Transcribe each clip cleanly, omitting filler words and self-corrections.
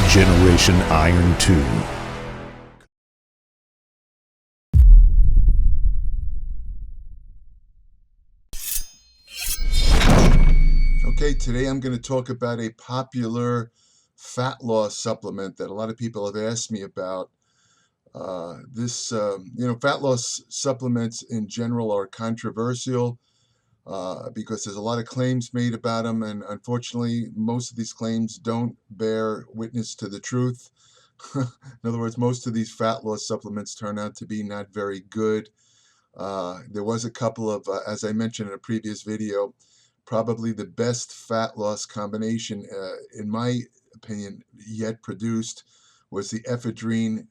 Generation Iron 2. Okay, today I'm going to talk about a popular fat loss supplement that a lot of people have asked me about. Fat loss supplements in general are controversial because there's a lot of claims made about them, and unfortunately, most of these claims don't bear witness to the truth. In other words, most of these fat loss supplements turn out to be not very good. There was a couple of, as I mentioned in a previous video, probably the best fat loss combination, in my opinion, yet produced was the ephedrine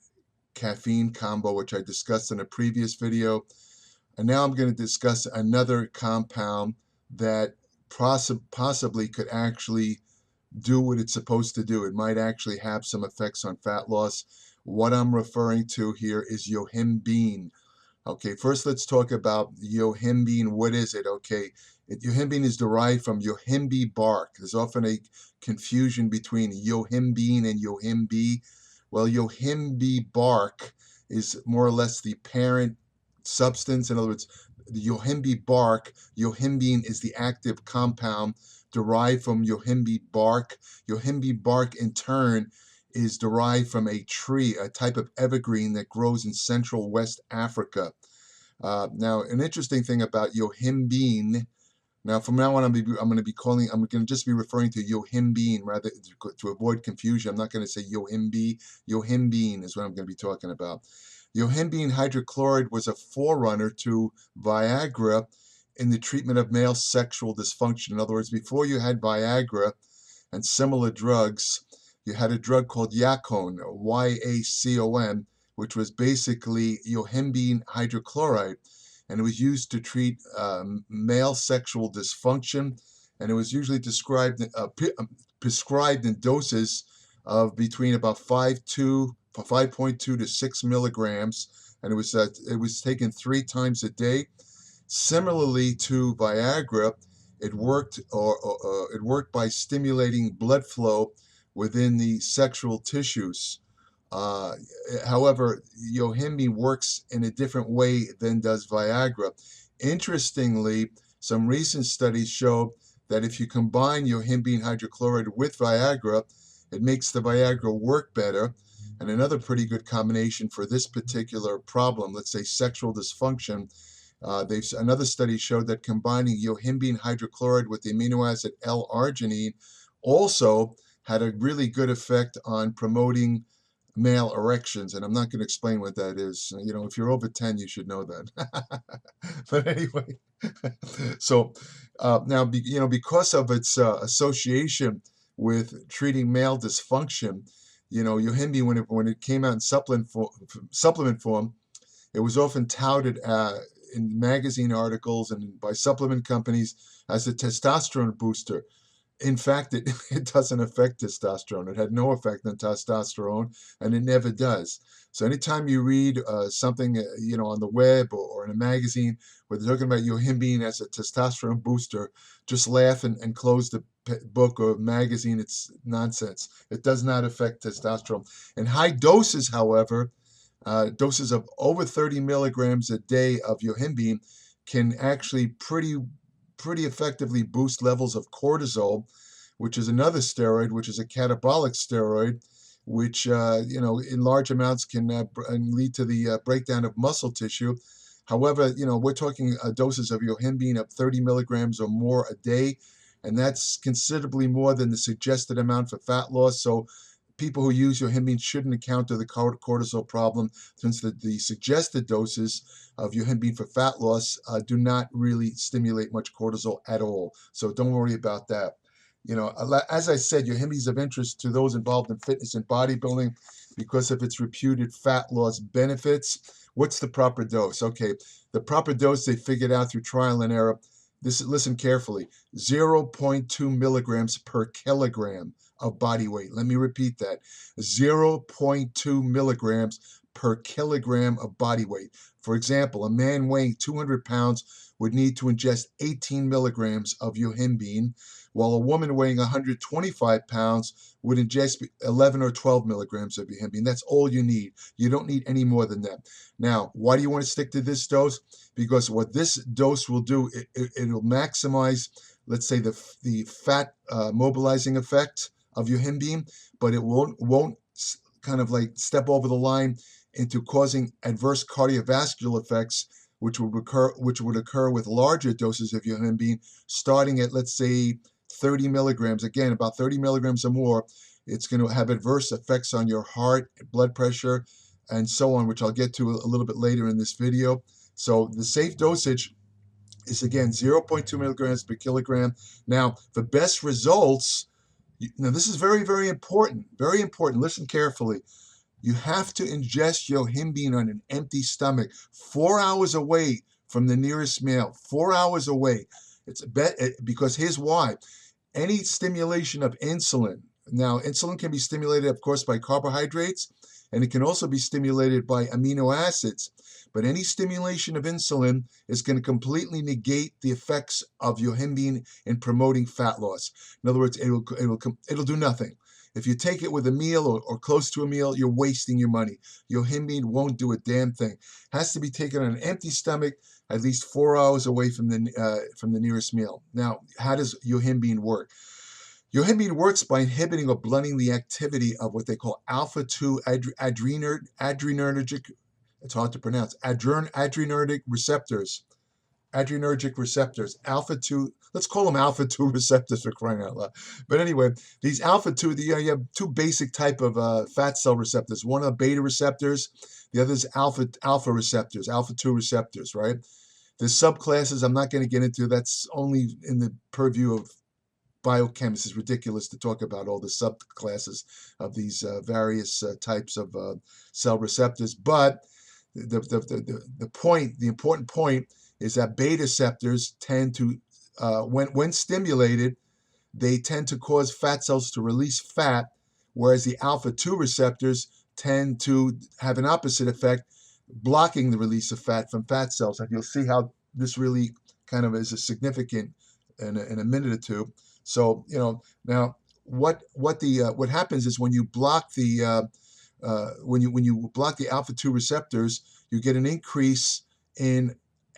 caffeine combo, which I discussed in a previous video. And now I'm going to discuss another compound that possibly could actually do what it's supposed to do. It might actually have some effects on fat loss. What I'm referring to here is Yohimbine. Okay, first let's talk about Yohimbine. What is it? Okay, Yohimbine is derived from Yohimbe bark. There's often a confusion between Yohimbine and Yohimbe. Well, Yohimbe bark is more or less the parent substance. In other words, the Yohimbe bark, Yohimbine is the active compound derived from Yohimbe bark. Yohimbe bark, in turn, is derived from a tree, a type of evergreen that grows in Central West Africa. Now, an interesting thing about Yohimbine. Now, from now on, I'm going to just be referring to Yohimbine rather to avoid confusion. I'm not going to say Yohimbe. Yohimbine is what I'm going to be talking about. Yohimbine hydrochloride was a forerunner to Viagra in the treatment of male sexual dysfunction. In other words, before you had Viagra and similar drugs, you had a drug called Yacon, Y-A-C-O-N, which was basically Yohimbine hydrochloride, and it was used to treat male sexual dysfunction, and it was usually prescribed in doses of between about 5.2 to 6 milligrams, and it was taken 3 times a day. Similarly to Viagra, it worked by stimulating blood flow within the sexual tissues. However, Yohimbine works in a different way than does Viagra. Interestingly, some recent studies show that if you combine Yohimbine hydrochloride with Viagra, it makes the Viagra work better. And another pretty good combination for this particular problem, let's say sexual dysfunction, another study showed that combining Yohimbine hydrochloride with the amino acid L-arginine also had a really good effect on promoting male erections, and I'm not going to explain what that is. You know, if you're over 10, you should know that. But anyway, so now, because of its association with treating male dysfunction, Yohimbine, when it came out in supplement form, it was often touted in magazine articles and by supplement companies as a testosterone booster. In fact, it doesn't affect testosterone. It had no effect on testosterone, and it never does. So anytime you read something, on the web or in a magazine where they're talking about Yohimbine as a testosterone booster, just laugh and close the book or magazine. It's nonsense. It does not affect testosterone. In high doses, however, doses of over 30 milligrams a day of Yohimbine can actually pretty effectively boost levels of cortisol, which is another steroid, which is a catabolic steroid, which in large amounts can lead to the breakdown of muscle tissue. However, we're talking doses of Yohimbine of 30 milligrams or more a day, and that's considerably more than the suggested amount for fat loss. So people who use Yohimbine shouldn't encounter the cortisol problem, since the suggested doses of Yohimbine for fat loss do not really stimulate much cortisol at all. So don't worry about that. As I said, Yohimbine is of interest to those involved in fitness and bodybuilding because of its reputed fat loss benefits. What's the proper dose? Okay, the proper dose they figured out through trial and error. Listen carefully, 0.2 milligrams per kilogram of body weight. Let me repeat that, 0.2 milligrams per kilogram of body weight. For example, a man weighing 200 pounds would need to ingest 18 milligrams of yohimbine, while a woman weighing 125 pounds would ingest 11 or 12 milligrams of yohimbine. That's all you need. You don't need any more than that. Now, why do you want to stick to this dose? Because what this dose will do, it'll maximize, let's say, the fat mobilizing effect of yohimbine, but it won't kind of like step over the line into causing adverse cardiovascular effects, which would occur with larger doses of yohimbine, starting at, let's say, 30 milligrams. Again, about 30 milligrams or more. It's going to have adverse effects on your heart, blood pressure, and so on, which I'll get to a little bit later in this video. So the safe dosage is, again, 0.2 milligrams per kilogram. Now, the best results, now this is very, very important. Very important. Listen carefully. You have to ingest yohimbine on an empty stomach, 4 hours away from the nearest meal, 4 hours away. Because here's why. Any stimulation of insulin. Now, insulin can be stimulated, of course, by carbohydrates, and it can also be stimulated by amino acids. But any stimulation of insulin is going to completely negate the effects of yohimbine in promoting fat loss. In other words, it'll do nothing. If you take it with a meal or close to a meal, you're wasting your money. Yohimbine won't do a damn thing. It has to be taken on an empty stomach, at least 4 hours away from the nearest meal. Now, how does yohimbine work? Yohimbine works by inhibiting or blunting the activity of what they call alpha-2 adrenergic, it's hard to pronounce, adrenergic receptors. Adrenergic receptors, alpha-2, let's call them alpha-2 receptors, for crying out loud. But anyway, these alpha-2, you have two basic type of fat cell receptors. One are beta receptors, the other is alpha receptors, alpha-2 receptors, right? There's subclasses I'm not going to get into. That's only in the purview of biochemists. It's ridiculous to talk about all the subclasses of these various types of cell receptors. But the point, the important point, is that beta receptors tend to, when stimulated, they tend to cause fat cells to release fat, whereas the alpha-2 receptors tend to have an opposite effect, blocking the release of fat from fat cells. And you'll see how this really kind of is significant in a minute or two. So, now what happens is when you block the when you block the alpha-2 receptors, you get an increase in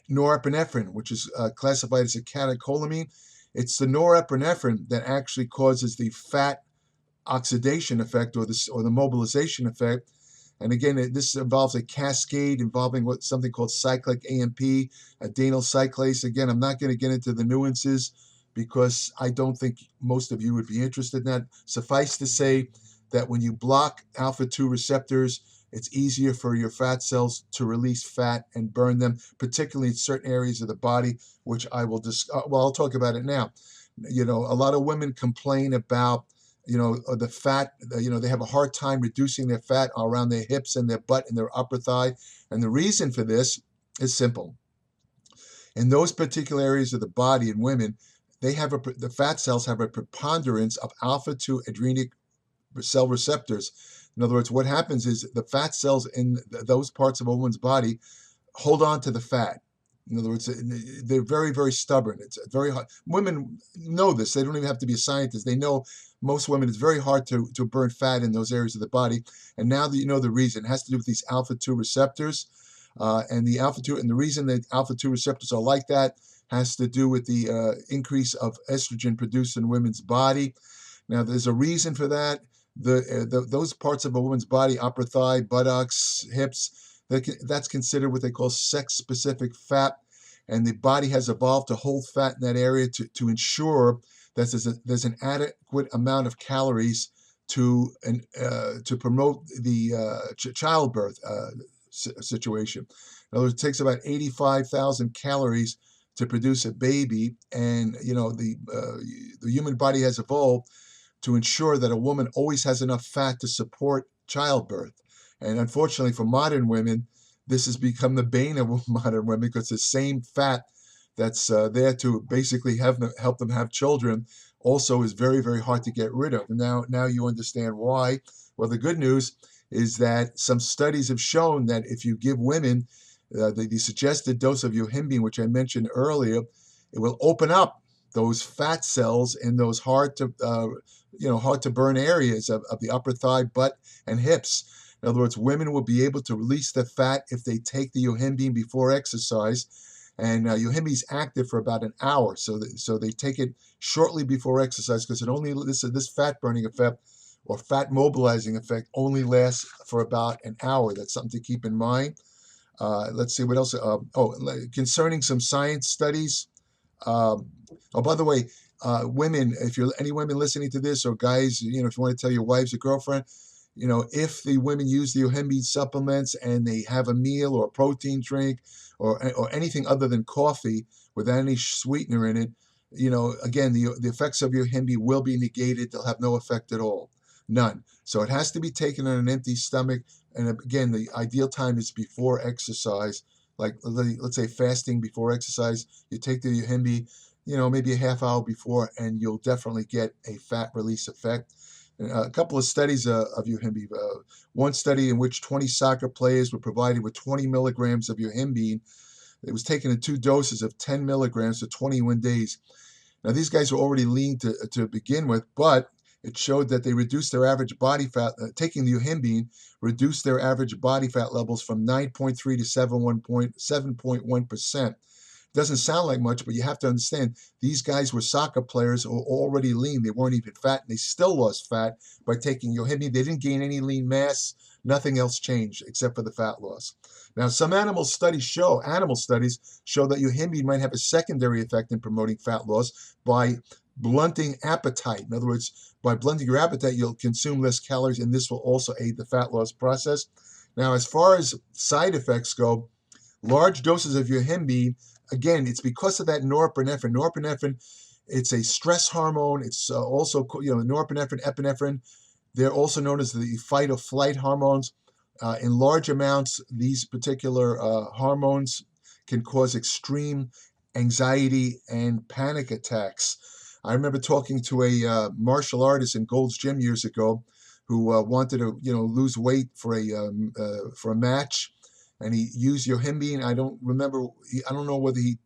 norepinephrine, which is classified as a catecholamine. It's the norepinephrine that actually causes the fat oxidation effect or the mobilization effect. And again, this involves a cascade involving something called cyclic AMP, adenyl cyclase. Again, I'm not going to get into the nuances because I don't think most of you would be interested in that. Suffice to say that when you block alpha-2 receptors, it's easier for your fat cells to release fat and burn them, particularly in certain areas of the body, which I will discuss. Well, I'll talk about it now. A lot of women complain about, the fat, they have a hard time reducing their fat around their hips and their butt and their upper thigh. And the reason for this is simple. In those particular areas of the body in women, the fat cells have a preponderance of alpha-2 adrenal cell receptors. In other words, what happens is the fat cells in those parts of a woman's body hold on to the fat. In other words, they're very, very stubborn. It's very hard. Women know this. They don't even have to be a scientist. They know, most women, it's very hard to burn fat in those areas of the body. And now that you know the reason, it has to do with these alpha-2 receptors. And the reason that alpha-2 receptors are like that has to do with the increase of estrogen produced in women's body. Now, there's a reason for that. Those parts of a woman's body, upper thigh, buttocks, hips, that's considered what they call sex-specific fat, and the body has evolved to hold fat in that area to ensure that there's an adequate amount of calories to promote the childbirth situation. In other words, it takes about 85,000 calories to produce a baby, and the human body has evolved to ensure that a woman always has enough fat to support childbirth. And unfortunately for modern women, this has become the bane of modern women, because the same fat that's there to basically help them have children also is very, very hard to get rid of. And now you understand why. Well, the good news is that some studies have shown that if you give women the suggested dose of Yohimbine, which I mentioned earlier, it will open up those fat cells in those hard to burn areas of the upper thigh, butt, and hips. In other words, women will be able to release the fat if they take the Yohimbine before exercise. And Yohimbine is active for about an hour, so they take it shortly before exercise because this fat burning effect or fat mobilizing effect only lasts for about an hour. That's something to keep in mind. Let's see what else. Concerning some science studies. By the way, women, if you're any women listening to this, or guys, if you want to tell your wives or girlfriend, if the women use the Yohimbine supplements and they have a meal or a protein drink or anything other than coffee without any sweetener in it, again, the effects of Yohimbine will be negated. They'll have no effect at all. None. So it has to be taken on an empty stomach. And again, the ideal time is before exercise. Like, let's say fasting before exercise, you take the Yohimbine, maybe a half hour before, and you'll definitely get a fat release effect. A couple of studies of Yohimbine. One study in which 20 soccer players were provided with 20 milligrams of Yohimbine. It was taken in 2 doses of 10 milligrams for 21 days. Now, these guys were already lean to begin with, but it showed that they reduced their average body fat. Taking the Yohimbine reduced their average body fat levels from 9.3 to 7.1%. Doesn't sound like much, but you have to understand these guys were soccer players who were already lean. They weren't even fat, and they still lost fat by taking Yohimbine. They didn't gain any lean mass. Nothing else changed except for the fat loss. Now, some animal studies show that Yohimbine might have a secondary effect in promoting fat loss by blunting appetite. In other words, by blunting your appetite, you'll consume less calories, and this will also aid the fat loss process. Now, as far as side effects go, large doses of Yohimbine, again, it's because of that norepinephrine. Norepinephrine, it's a stress hormone. It's also, norepinephrine, epinephrine. They're also known as the fight or flight hormones. In large amounts, these particular hormones can cause extreme anxiety and panic attacks. I remember talking to a martial artist in Gold's Gym years ago who wanted to, lose weight for a match, and he used Yohimbine. I don't know whether he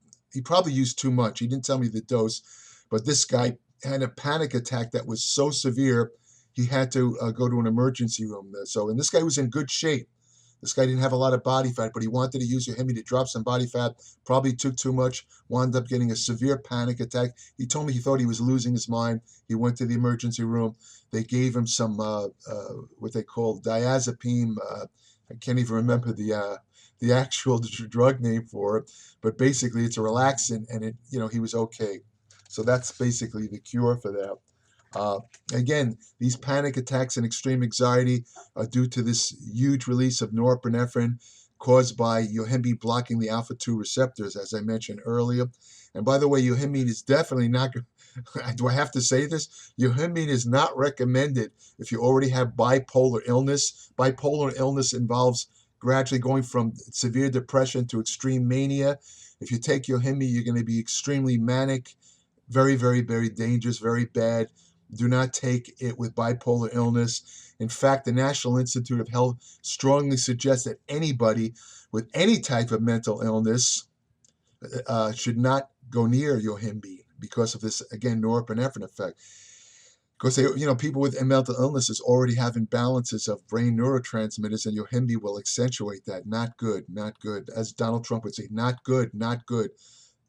probably used too much. He didn't tell me the dose, but this guy had a panic attack that was so severe he had to go to an emergency room. And this guy was in good shape. This guy didn't have a lot of body fat, but he wanted to use Yohimbine to drop some body fat, probably took too much, wound up getting a severe panic attack. He told me he thought he was losing his mind. He went to the emergency room. They gave him some, what they call diazepam. I can't even remember the actual drug name for it, but basically it's a relaxant, and he was okay. So that's basically the cure for that. Again, these panic attacks and extreme anxiety are due to this huge release of norepinephrine caused by Yohimbine blocking the alpha-2 receptors, as I mentioned earlier. And by the way, Yohimbine is definitely not, do I have to say this? Yohimbine is not recommended if you already have bipolar illness. Bipolar illness involves gradually going from severe depression to extreme mania. If you take Yohimbine, you're going to be extremely manic, very, very, very dangerous, very bad. Do not take it with bipolar illness. In fact, the National Institute of Health strongly suggests that anybody with any type of mental illness should not go near Yohimbine because of this, again, norepinephrine effect. Because people with mental illnesses already have imbalances of brain neurotransmitters, and Yohimbine will accentuate that. Not good, not good. As Donald Trump would say, not good, not good.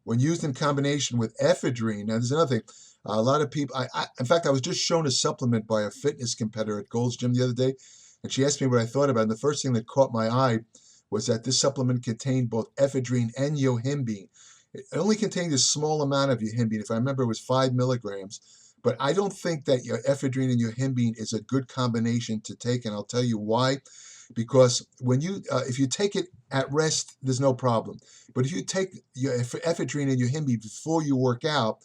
When used in combination with ephedrine, now there's another thing. A lot of people, in fact, I was just shown a supplement by a fitness competitor at Gold's Gym the other day, and she asked me what I thought about it. And the first thing that caught my eye was that this supplement contained both ephedrine and Yohimbine. It only contained a small amount of Yohimbine. If I remember, it was 5 milligrams. But I don't think that your ephedrine and Yohimbine is a good combination to take, and I'll tell you why. Because when if you take it at rest, there's no problem. But if you take your ephedrine and Yohimbine before you work out,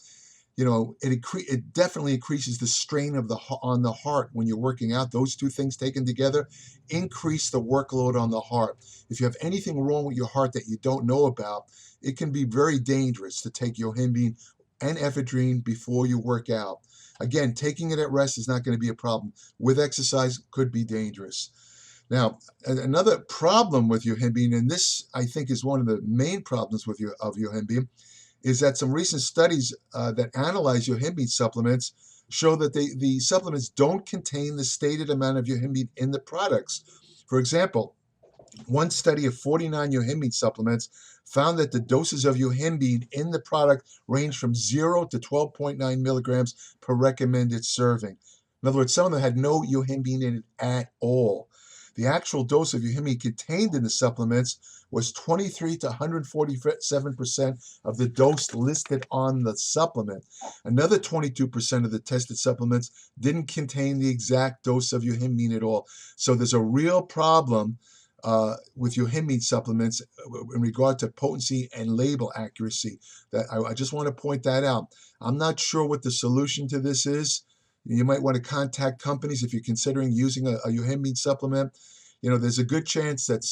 it definitely increases the strain on the heart when you're working out. Those two things taken together increase the workload on the heart. If you have anything wrong with your heart that you don't know about, it can be very dangerous to take Yohimbine and ephedrine before you work out. Again, taking it at rest is not going to be a problem. With exercise, could be dangerous. Now, another problem with Yohimbine, and this I think is one of the main problems with Yohimbine, is that some recent studies that analyze Yohimbine supplements show that the supplements don't contain the stated amount of Yohimbine in the products. For example, one study of 49 Yohimbine supplements found that the doses of Yohimbine in the product range from 0 to 12.9 milligrams per recommended serving. In other words, some of them had no Yohimbine in it at all. The actual dose of Yohimbine contained in the supplements was 23 to 147% of the dose listed on the supplement. Another 22% of the tested supplements didn't contain the exact dose of Yohimbine at all. So there's a real problem with Yohimbine supplements in regard to potency and label accuracy. That I just want to point that out. I'm not sure what the solution to this is. You might want to contact companies if you're considering using a Yohimbine supplement. You know, there's a good chance that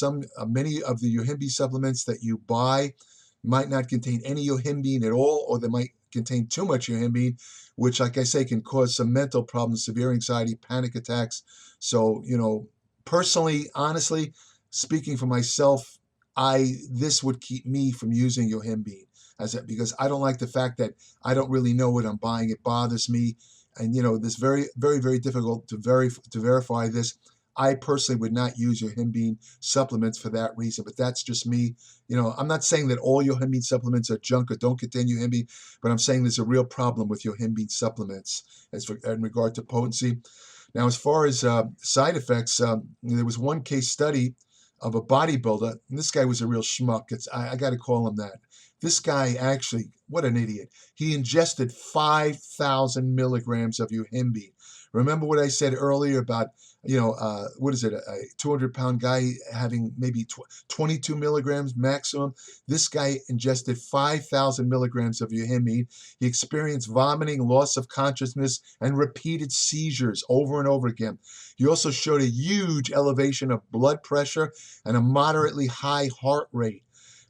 many of the Yohimbine supplements that you buy might not contain any Yohimbine at all, or they might contain too much Yohimbine, which, like I say, can cause some mental problems, severe anxiety, panic attacks. So, you know, personally, honestly, speaking for myself, this would keep me from using Yohimbine because I don't like the fact that I don't really know what I'm buying. It bothers me. And, you know, this very, very, very difficult to verify this. I personally would not use Yohimbine supplements for that reason, but that's just me. You know, I'm not saying that all Yohimbine supplements are junk or don't contain Yohimbine, but I'm saying there's a real problem with Yohimbine supplements in regard to potency. Now, as far as side effects, there was one case study of a bodybuilder, and this guy was a real schmuck. I got to call him that. This guy actually, what an idiot. He ingested 5,000 milligrams of Yohimbine. Remember what I said earlier about, you know, what is it, a 200-pound guy having maybe 22 milligrams maximum? This guy ingested 5,000 milligrams of Yohimbine. He experienced vomiting, loss of consciousness, and repeated seizures over and over again. He also showed a huge elevation of blood pressure and a moderately high heart rate.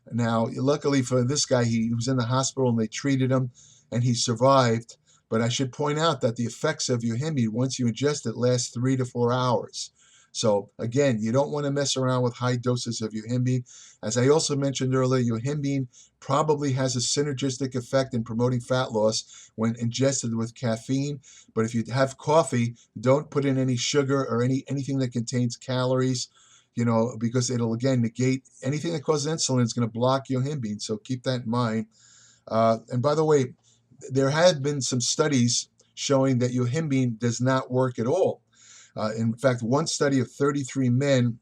Now, luckily for this guy, he was in the hospital and they treated him and he survived. But I should point out that the effects of Yohimbine, once you ingest it, last 3 to 4 hours. So again, you don't want to mess around with high doses of Yohimbine. As I also mentioned earlier, Yohimbine probably has a synergistic effect in promoting fat loss when ingested with caffeine. But if you have coffee, don't put in any sugar or anything that contains calories, you know, because it'll again negate anything that causes insulin. Is going to block Yohimbine. So keep that in mind. And by the way, there have been some studies showing that Yohimbine does not work at all. In fact, one study of 33 men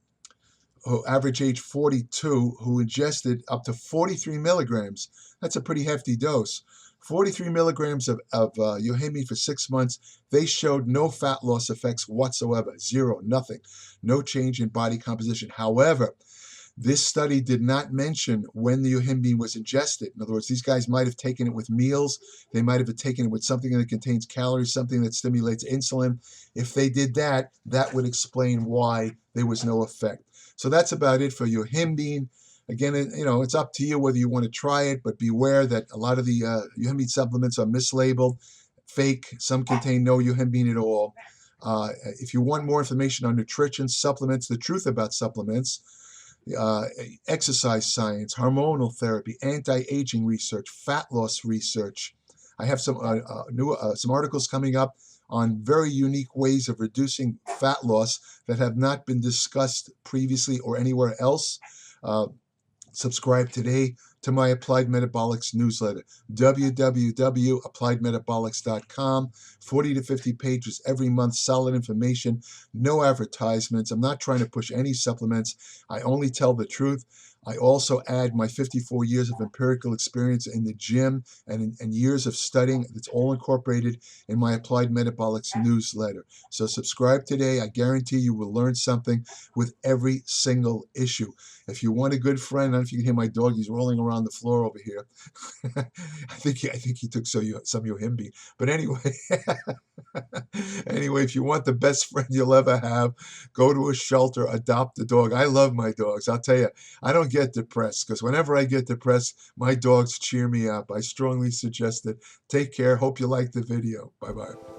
who average age 42 who ingested up to 43 milligrams, that's a pretty hefty dose, 43 milligrams of Yohimbine for 6 months, they showed no fat loss effects whatsoever, zero, nothing, no change in body composition. However, this study did not mention when the Yohimbine was ingested. In other words, these guys might have taken it with meals. They might have taken it with something that contains calories, something that stimulates insulin. If they did that, that would explain why there was no effect. So that's about it for Yohimbine. Again, you know, it's up to you whether you want to try it, but beware that a lot of the Yohimbine supplements are mislabeled, fake. Some contain no Yohimbine at all. If you want more information on nutrition, supplements, the truth about supplements, exercise science, hormonal therapy, anti-aging research, fat loss research. I have some some articles coming up on very unique ways of reducing fat loss that have not been discussed previously or anywhere else. Subscribe today to my Applied Metabolics newsletter, www.appliedmetabolics.com. 40 to 50 pages every month, solid information, no advertisements. I'm not trying to push any supplements. I only tell the truth. I also add my 54 years of empirical experience in the gym and years of studying. It's all incorporated in my Applied Metabolics newsletter. So subscribe today. I guarantee you will learn something with every single issue. If you want a good friend, I don't know if you can hear my dog. He's rolling around the floor over here. I think he took some Yohimbine. But anyway, anyway, if you want the best friend you'll ever have, go to a shelter, adopt a dog. I love my dogs. I'll tell you, I don't get depressed because whenever I get depressed, my dogs cheer me up. I strongly suggest it. Take care. Hope you liked the video. Bye-bye.